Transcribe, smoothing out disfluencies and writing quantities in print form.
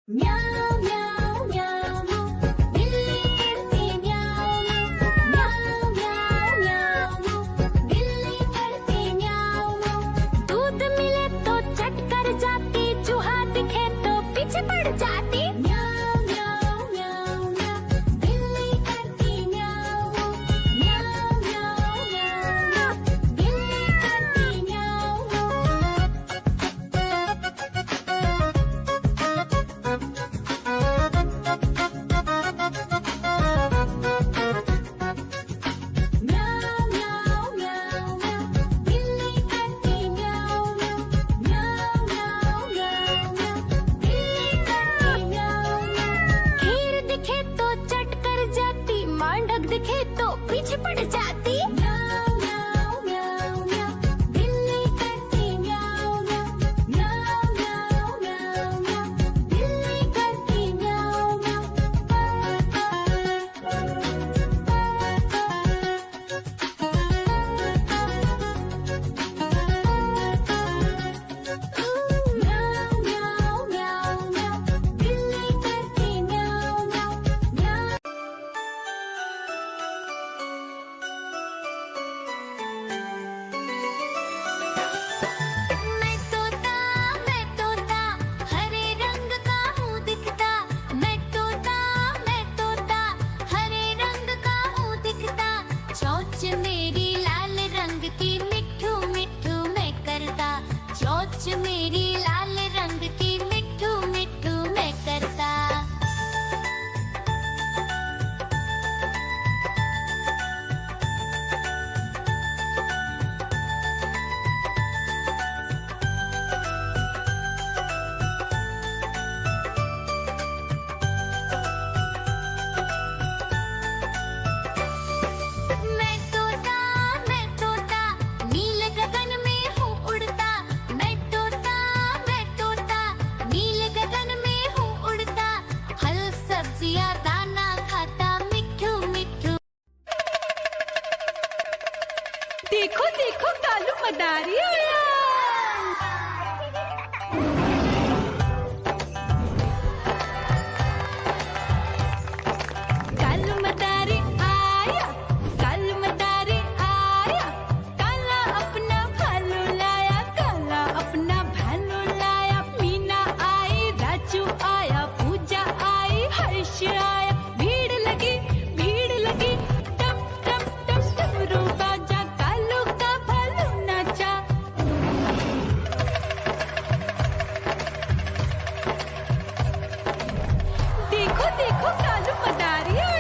म्याऊं म्याऊं म्याऊं बिल्ली करती म्याऊं म्याऊं म्याऊं म्याऊं बिल्ली करती म्याऊं। दूध मिले तो चट कर जाती, चूहा दिखे तो पीछे पड़ जाती। म्याऊं म्याऊं म्याऊं म्याऊं बिल्ली करती म्याऊं म्याऊं म्याऊं म्याऊं बिल्ली करती म्याऊं। म्याऊं म्याऊं म्याऊं म्याऊं बिल्ली करती म्याऊं म्याऊं म्याऊं म्याऊं म्याऊं बिल्ली करती म्याऊं। खीर दिखे तो चट कर जाती, मांडक दिखे तो पीछे पड़ जाती। म्याऊं म्याऊं म्याऊं म्याऊं बिल्ली करती म्याऊं म्याऊं म्याऊं म्याऊं म्याऊं म्याऊं बिल्ली करती म्याऊं म्याऊं म्याऊं म्याऊं म्याऊं बिल्ली करती म्याऊं म्याऊं म्याऊं। मैं तोता हरे रंग का हूँ दिखता। मैं तोता हरे रंग का हूँ दिखता। चोंच मेरी लाल रंग की, मिट्ठू मिट्ठू मैं करता। चोंच मेरी लाल रंग की, मिट्ठू मिट्ठू मैं करता। मैं तोता नील गगन में हूँ उड़ता। मैं तोता नील गगन में हूँ उड़ता। फल सब्जियाँ दाना खाता, मिट्ठू मिट्ठू। देखो देखो कालू मदारी आया। कालू मदारी आया, कालू मदारी आया। काला अपना भालू लाया, काला अपना भालू लाया। मीना आई, राजू आया, पूजा आई, हर्ष आया। भीड़ लगी टप टप टप डमरू बाजा। कालू का भालू नाचा। देखो देखो कालू मदारी आया।